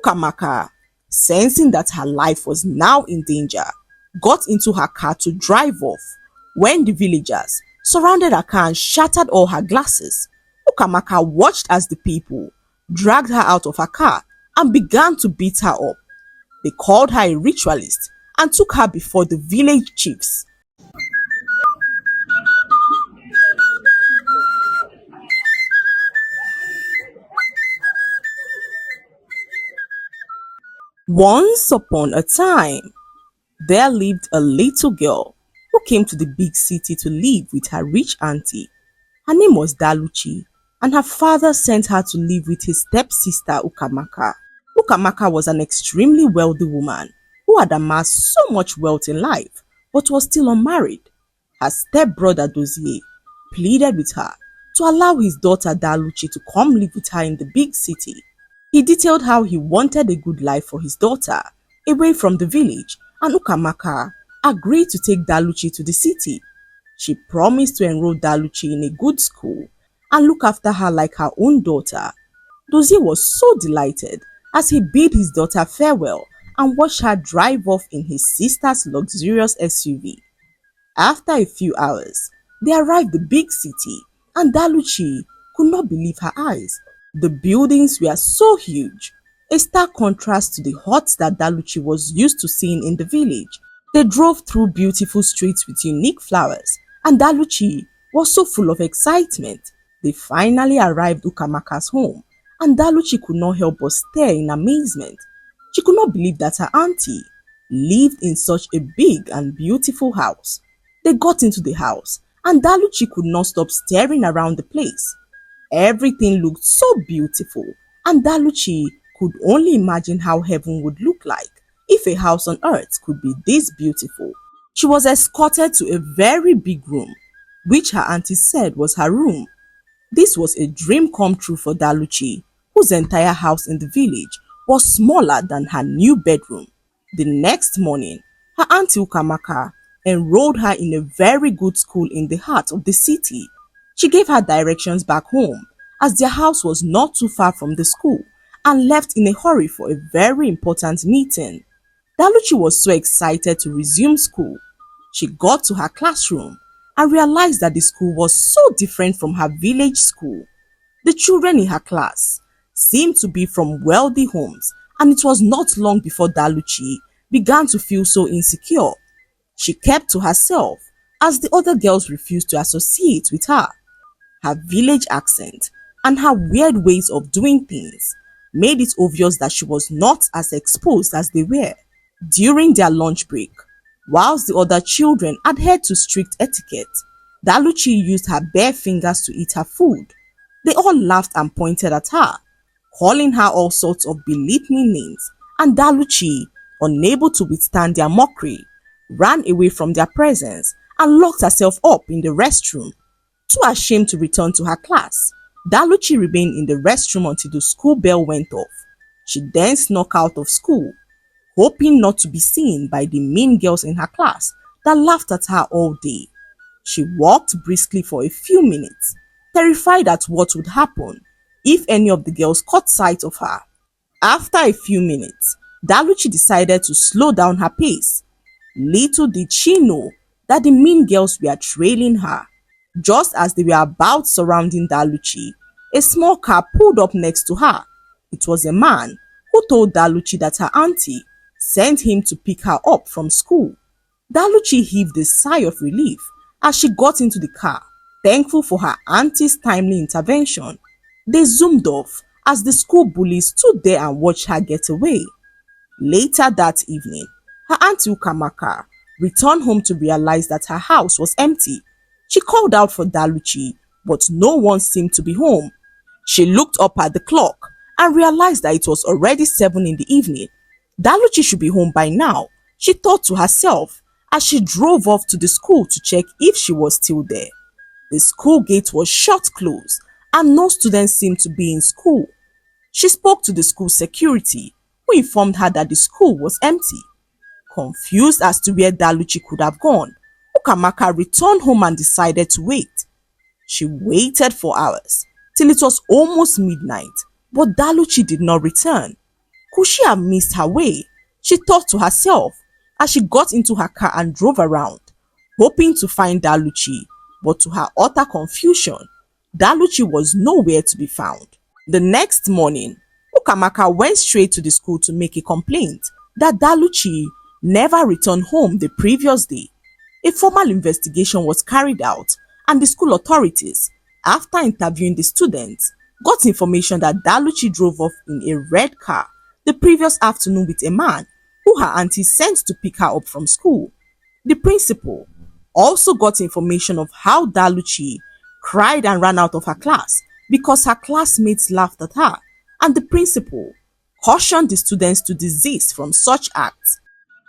Ukamaka, sensing that her life was now in danger, got into her car to drive off when the villagers surrounded her car and shattered all her glasses. Ukamaka watched as the people dragged her out of her car and began to beat her up. They called her a ritualist and took her before the village chiefs. Once upon a time, there lived a little girl who came to the big city to live with her rich auntie. Her name was Daluchi, and her father sent her to live with his stepsister Ukamaka. Ukamaka was an extremely wealthy woman who had amassed so much wealth in life but was still unmarried. Her stepbrother Dozie pleaded with her to allow his daughter Daluchi to come live with her in the big city. He detailed how he wanted a good life for his daughter away from the village, and Ukamaka agreed to take Daluchi to the city. She promised to enroll Daluchi in a good school and look after her like her own daughter. Dozie was so delighted as he bid his daughter farewell and watched her drive off in his sister's luxurious SUV. After a few hours, they arrived at the big city, and Daluchi could not believe her eyes. The buildings were so huge, a stark contrast to the huts that Daluchi was used to seeing in the village. They drove through beautiful streets with unique flowers, and Daluchi was so full of excitement. They finally arrived at Ukamaka's home, and Daluchi could not help but stare in amazement. She could not believe that her auntie lived in such a big and beautiful house. They got into the house, and Daluchi could not stop staring around the place. Everything looked so beautiful, and Daluchi could only imagine how heaven would look like if a house on earth could be this beautiful. She was escorted to a very big room, which her auntie said was her room. This was a dream come true for Daluchi, whose entire house in the village was smaller than her new bedroom. The next morning, her auntie Ukamaka enrolled her in a very good school in the heart of the city. She gave her directions back home, as their house was not too far from the school, and left in a hurry for a very important meeting. Daluchi was so excited to resume school. She got to her classroom and realized that the school was so different from her village school. The children in her class seemed to be from wealthy homes, and it was not long before Daluchi began to feel so insecure. She kept to herself as the other girls refused to associate with her. Her village accent and her weird ways of doing things made it obvious that she was not as exposed as they were. During their lunch break, whilst the other children adhered to strict etiquette, Daluchi used her bare fingers to eat her food. They all laughed and pointed at her, calling her all sorts of belittling names, and Daluchi, unable to withstand their mockery, ran away from their presence and locked herself up in the restroom. Too ashamed to return to her class, Daluchi remained in the restroom until the school bell went off. She then snuck out of school, hoping not to be seen by the mean girls in her class that laughed at her all day. She walked briskly for a few minutes, terrified at what would happen if any of the girls caught sight of her. After a few minutes, Daluchi decided to slow down her pace. Little did she know that the mean girls were trailing her. Just as they were about surrounding Daluchi, a small car pulled up next to her. It was a man who told Daluchi that her auntie sent him to pick her up from school. Daluchi heaved a sigh of relief as she got into the car, thankful for her auntie's timely intervention. They zoomed off as the school bullies stood there and watched her get away. Later that evening, her auntie Ukamaka returned home to realize that her house was empty. She called out for Daluchi, but no one seemed to be home. She looked up at the clock and realized that it was already 7 in the evening. Daluchi should be home by now, she thought to herself as she drove off to the school to check if she was still there. The school gate was shut closed and no students seemed to be in school. She spoke to the school security, who informed her that the school was empty. Confused as to where Daluchi could have gone, Ukamaka returned home and decided to wait. She waited for hours till it was almost midnight, but Daluchi did not return. Could she have missed her way? She thought to herself as she got into her car and drove around, hoping to find Daluchi, but to her utter confusion, Daluchi was nowhere to be found. The next morning, Ukamaka went straight to the school to make a complaint that Daluchi never returned home the previous day. A formal investigation was carried out, and the school authorities, after interviewing the students, got information that Daluchi drove off in a red car the previous afternoon with a man who her auntie sent to pick her up from school. The principal also got information of how Daluchi cried and ran out of her class because her classmates laughed at her, and the principal cautioned the students to desist from such acts.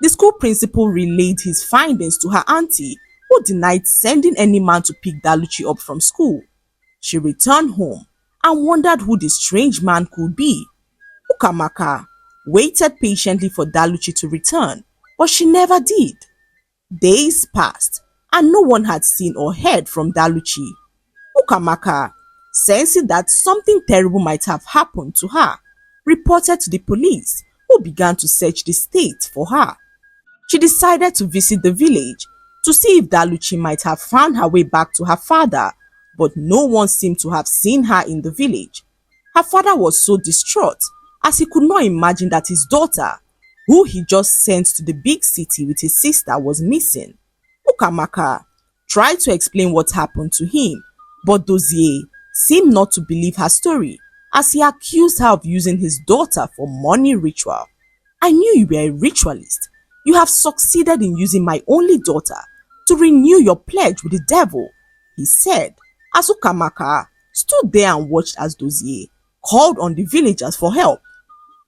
The school principal relayed his findings to her auntie, who denied sending any man to pick Daluchi up from school. She returned home and wondered who the strange man could be. Ukamaka waited patiently for Daluchi to return, but she never did. Days passed, and no one had seen or heard from Daluchi. Ukamaka, sensing that something terrible might have happened to her, reported to the police, who began to search the state for her. She decided to visit the village to see if Daluchi might have found her way back to her father, but no one seemed to have seen her in the village. Her father was so distraught as he could not imagine that his daughter, who he just sent to the big city with his sister, was missing. Ukamaka tried to explain what happened to him, but Dozie seemed not to believe her story as he accused her of using his daughter for money ritual. "I knew you were a ritualist. You have succeeded in using my only daughter to renew your pledge with the devil," he said, as Ukamaka stood there and watched as Dozie called on the villagers for help.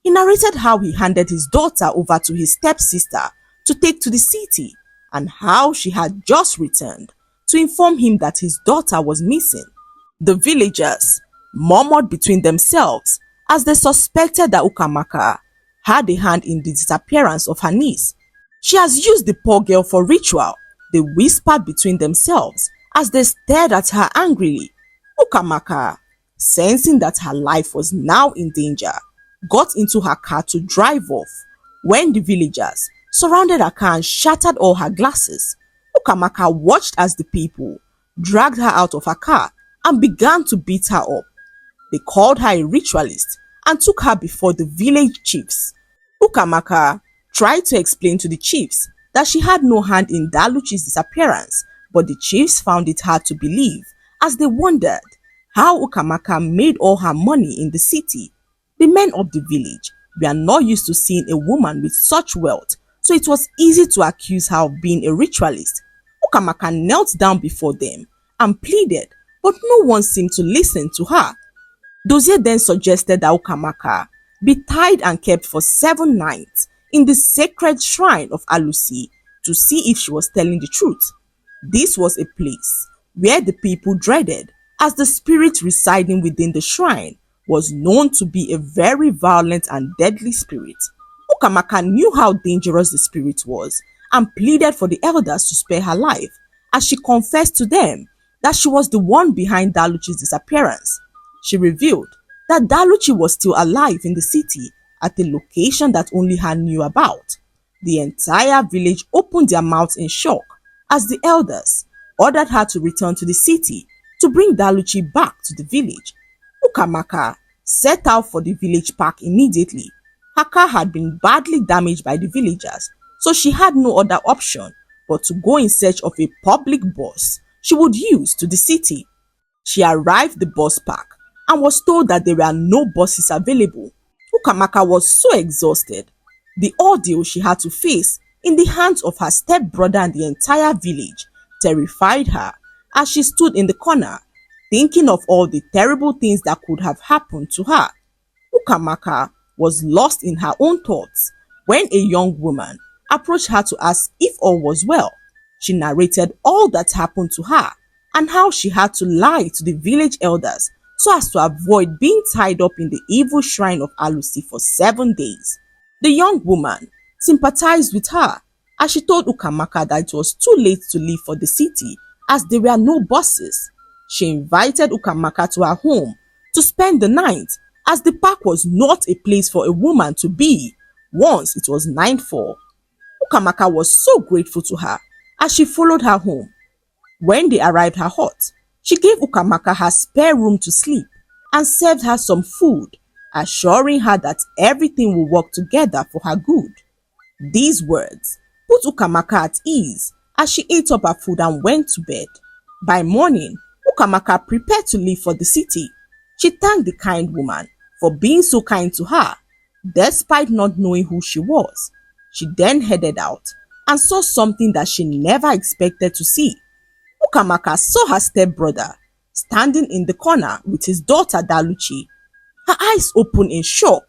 He narrated how he handed his daughter over to his stepsister to take to the city and how she had just returned to inform him that his daughter was missing. The villagers murmured between themselves as they suspected that Ukamaka had a hand in the disappearance of her niece. "She has used the poor girl for ritual," they whispered between themselves as they stared at her angrily. Ukamaka, sensing that her life was now in danger, got into her car to drive off when the villagers surrounded her car and shattered all her glasses. Ukamaka watched as the people dragged her out of her car and began to beat her up. They called her a ritualist and took her before the village chiefs. Ukamaka tried to explain to the chiefs that she had no hand in Daluchi's disappearance, but the chiefs found it hard to believe as they wondered how Ukamaka made all her money in the city. The men of the village were not used to seeing a woman with such wealth, so it was easy to accuse her of being a ritualist. Ukamaka knelt down before them and pleaded, but no one seemed to listen to her. Dozie then suggested that Ukamaka be tied and kept for 7 nights in the sacred shrine of Alusi to see if she was telling the truth. This was a place where the people dreaded, as the spirit residing within the shrine was known to be a very violent and deadly spirit. Ukamaka knew how dangerous the spirit was and pleaded for the elders to spare her life, as she confessed to them that she was the one behind Daluchi's disappearance. She revealed that Daluchi was still alive in the city at a location that only her knew about. The entire village opened their mouths in shock as the elders ordered her to return to the city to bring Daluchi back to the village. Ukamaka set out for the village park immediately. Her car had been badly damaged by the villagers, so she had no other option but to go in search of a public bus she would use to the city. She arrived at the bus park and was told that there were no buses available. Ukamaka was so exhausted. The ordeal she had to face in the hands of her stepbrother and the entire village terrified her as she stood in the corner, thinking of all the terrible things that could have happened to her. Ukamaka was lost in her own thoughts when a young woman approached her to ask if all was well. She narrated all that happened to her and how she had to lie to the village elders so as to avoid being tied up in the evil shrine of Alusi for 7 days. The young woman sympathized with her as she told Ukamaka that it was too late to leave for the city as there were no buses. She invited Ukamaka to her home to spend the night as the park was not a place for a woman to be once it was nightfall. Ukamaka was so grateful to her as she followed her home. When they arrived her hut, she gave Ukamaka her spare room to sleep and served her some food, assuring her that everything will work together for her good. These words put Ukamaka at ease as she ate up her food and went to bed. By morning, Ukamaka prepared to leave for the city. She thanked the kind woman for being so kind to her, despite not knowing who she was. She then headed out and saw something that she never expected to see. Ukamaka saw her stepbrother standing in the corner with his daughter Daluchi. Her eyes opened in shock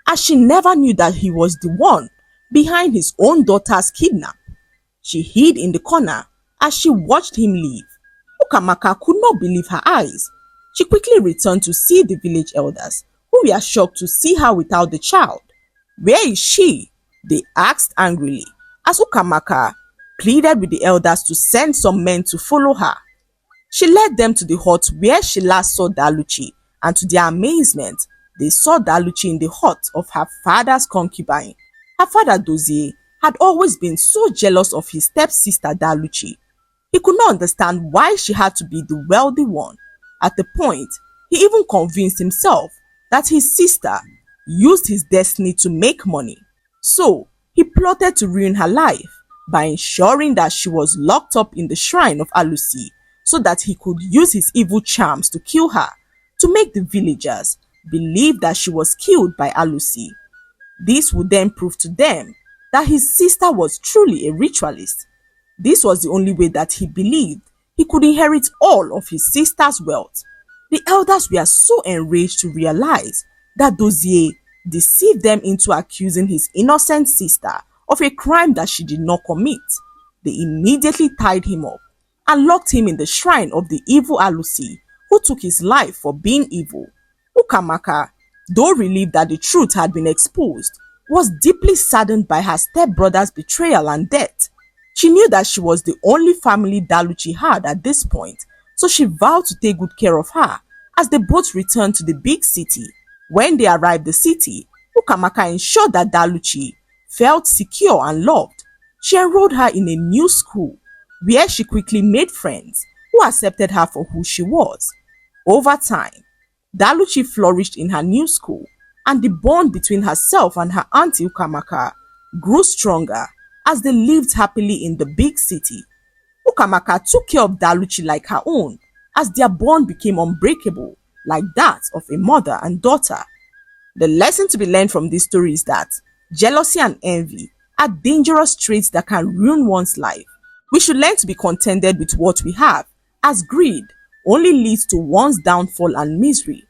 as she never knew that he was the one behind his own daughter's kidnap. She hid in the corner as she watched him leave. Ukamaka could not believe her eyes. She quickly returned to see the village elders, who were shocked to see her without the child. "Where is she?" they asked angrily, as Ukamaka pleaded with the elders to send some men to follow her. She led them to the hut where she last saw Daluchi, and to their amazement, they saw Daluchi in the hut of her father's concubine. Her father Dozie had always been so jealous of his stepsister Daluchi. He could not understand why she had to be the wealthy one. At the point, he even convinced himself that his sister used his destiny to make money. So, he plotted to ruin her life by ensuring that she was locked up in the shrine of Alusi so that he could use his evil charms to kill her, to make the villagers believe that she was killed by Alusi. This would then prove to them that his sister was truly a ritualist. This was the only way that he believed he could inherit all of his sister's wealth. The elders were so enraged to realize that Dozie deceived them into accusing his innocent sister of a crime that she did not commit. They immediately tied him up and locked him in the shrine of the evil Alusi, who took his life for being evil. Ukamaka, though relieved that the truth had been exposed, was deeply saddened by her stepbrother's betrayal and death. She knew that she was the only family Daluchi had at this point, so she vowed to take good care of her as they both returned to the big city. When they arrived the city, Ukamaka ensured that Daluchi felt secure and loved. She enrolled her in a new school, where she quickly made friends who accepted her for who she was. Over time, Daluchi flourished in her new school, and the bond between herself and her auntie Ukamaka grew stronger as they lived happily in the big city. Ukamaka took care of Daluchi like her own, as their bond became unbreakable, like that of a mother and daughter. The lesson to be learned from this story is that jealousy and envy are dangerous traits that can ruin one's life. We should learn to be contented with what we have, as greed only leads to one's downfall and misery.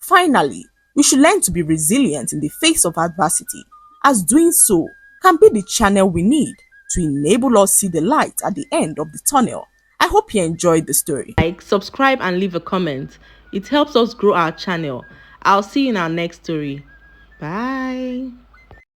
Finally, we should learn to be resilient in the face of adversity, as doing so can be the channel we need to enable us see the light at the end of the tunnel. I hope you enjoyed the story. Like, subscribe and leave a comment. It helps us grow our channel. I'll see you in our next story. Bye.